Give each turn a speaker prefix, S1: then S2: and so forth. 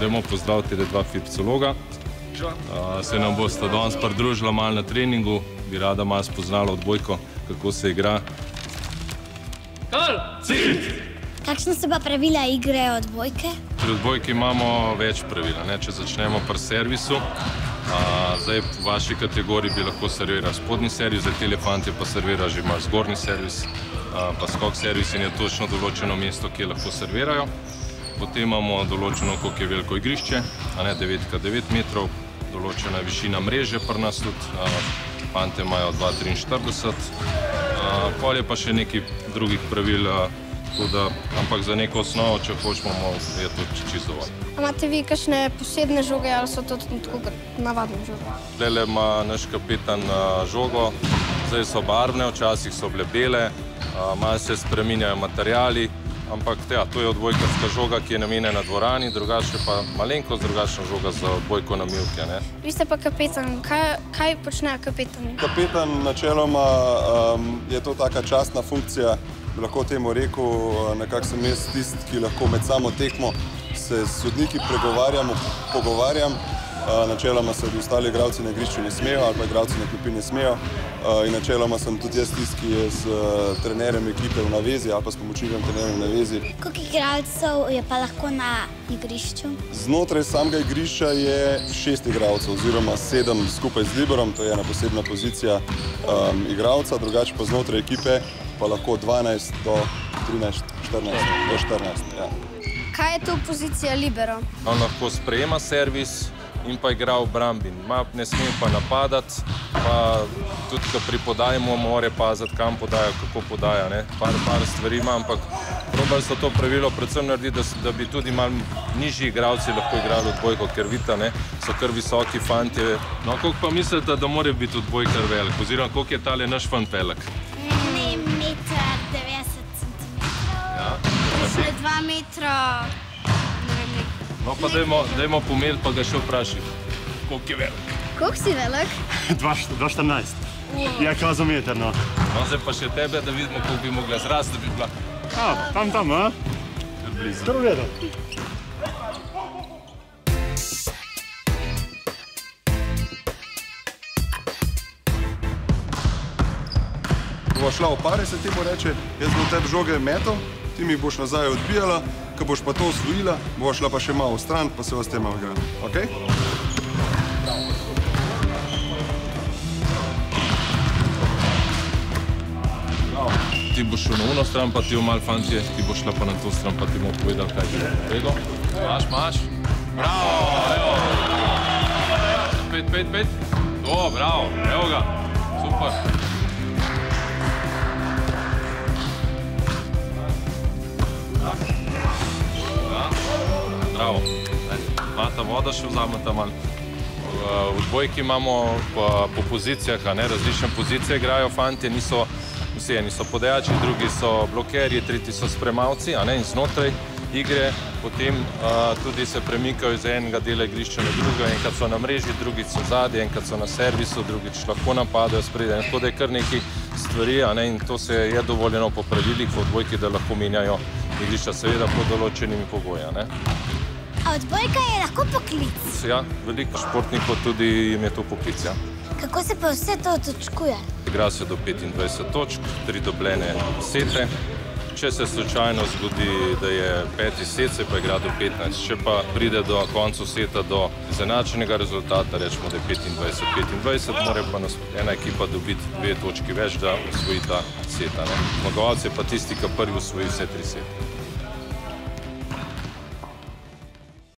S1: Dajmo pozdraviti dva filpsologa. Se nam bosta danes pridružila malo na treningu, bi rada malo spoznala odbojko, kako se igra.
S2: Kakšna so pa pravila igre odbojke?
S1: Pri odbojki imamo več pravil. Če začnemo pri servisu, zdaj v vaši kategoriji bi lahko serviral spodnji servis, za tele fante pa servira že malo zgornji servis, pa skok servis in je točno določeno mesto, kje lahko servirajo. Potem imamo določeno, koliko je veliko igrišče, 9x9 metrov, določena višina mreže pri nas tudi, fante imajo 2,43, pol je pa še nekaj drugih pravil, ampak za neko osnovo, če hočemo, je to čisto dovolj.
S3: Imate vi kakšne posebne žoge ali so to tako navadne žoge?
S1: Tukaj ima naš kapetan žogo, zdaj so barvne, včasih so bile bele, malo se spreminjajo materiali, ampak to je odbojkarska žoga, ki je namenjena dvorani, drugače pa malenkost drugačna žoga za odbojko na mivke.
S3: Vi ste pa kapetan. Kaj počne kapetan?
S4: Kapetan načeloma je to taka častna funkcija, bi lahko temu rekel, nekako sem jaz tisti, ki lahko med samo tekmo se s sodniki pogovarjam. Načeloma se ostali igralci na igrišču ne smejo ali pa igralci na klopi ne smejo. In načeloma sem tudi jaz tisti, ki je s trenerjem ekipe v navezi ali pa s pomočnikom trenerjem v navezi.
S2: Koliko igralcev je pa lahko na igrišču?
S4: Znotraj samega igrišča je 6 igralcev oziroma 7 skupaj z liberom, to je ena posebna pozicija igralca, drugače pa znotraj ekipe pa lahko 12 do 13, 14.
S3: Kaj je to pozicija libero?
S1: On lahko sprejema servis in pa igra v brambi. Ne sme pa napadati, pa tudi, ko pri podaji mora paziti, kam podaja, kako podaja. Par stvari ima, ampak probali so to pravilo predvsem narediti, da bi tudi malo nižji igralci lahko igrali odbojko, ker vidite, so kar visoki fantje. No, koliko pa mislite, da mora biti odbojkar velik, oziroma koliko je tale naš fant velik?
S2: 1,90 centimetrov.
S3: Še 2 metra, ne vem nekaj.
S1: No, pa dajmo pometi, pa ga še vprašaj, koliko je velik.
S3: Koliko si velik?
S5: 2,14. Ja, kao za meter, no.
S1: No, zdaj pa še tebe, da vidimo, koliko bi mogla zrasti, da bi bila.
S5: Tam, a?
S1: Kar blizu.
S5: Kar v redu.
S4: Bova šla v pare, se temu reče, jaz bom tebi žoge metal, ti mi boš nazaj odbijala, ko boš pa to osvojila, bova šla pa še malo v stran, pa se vas tem malo igrala. Ok?
S1: Ti boš šel na uno stran, pa ti v malo fantje, ti boš šla pa na to stran, pa ti bomo povedali, kaj ti bo povedal. Maš. Bravo, evo. 5. To, bravo, evo ga. Super. Bravo. Mata voda še vzameta malo. V odbojki imamo po pozicijah, različne pozicije igrajo fantje, vsi eni so podajači, drugi so blokerji, tretji so spremavci, in znotraj igre potem tudi se premikajo iz enega dela igrišča na drugo, enkrat so na mreži, drugič so zadnji, enkrat so na servisu, drugič lahko napadajo spredaj, tako da je kar nekaj stvari, in to se je dovoljeno po pravilih v odbojki, da lahko menjajo igrišča, seveda pod določenimi pogoji.
S2: A odbojka je lahko poklic?
S1: Ja, veliko športnikov tudi jim je to poklic, ja.
S2: Kako se pa vse to točkuje?
S1: Igra se do 25 točk, 3 dobljene sete. Če se slučajno zgodi, da je 5. set, se pa igra do 15. Če pa pride do koncu seta do izenačenega rezultata, rečemo, da je 25-25, mora pa ena ekipa dobiti 2 točki več, da osvoji ta seta. Zmagovalec je pa tisti, ki prvi osvoji vse 3 sete.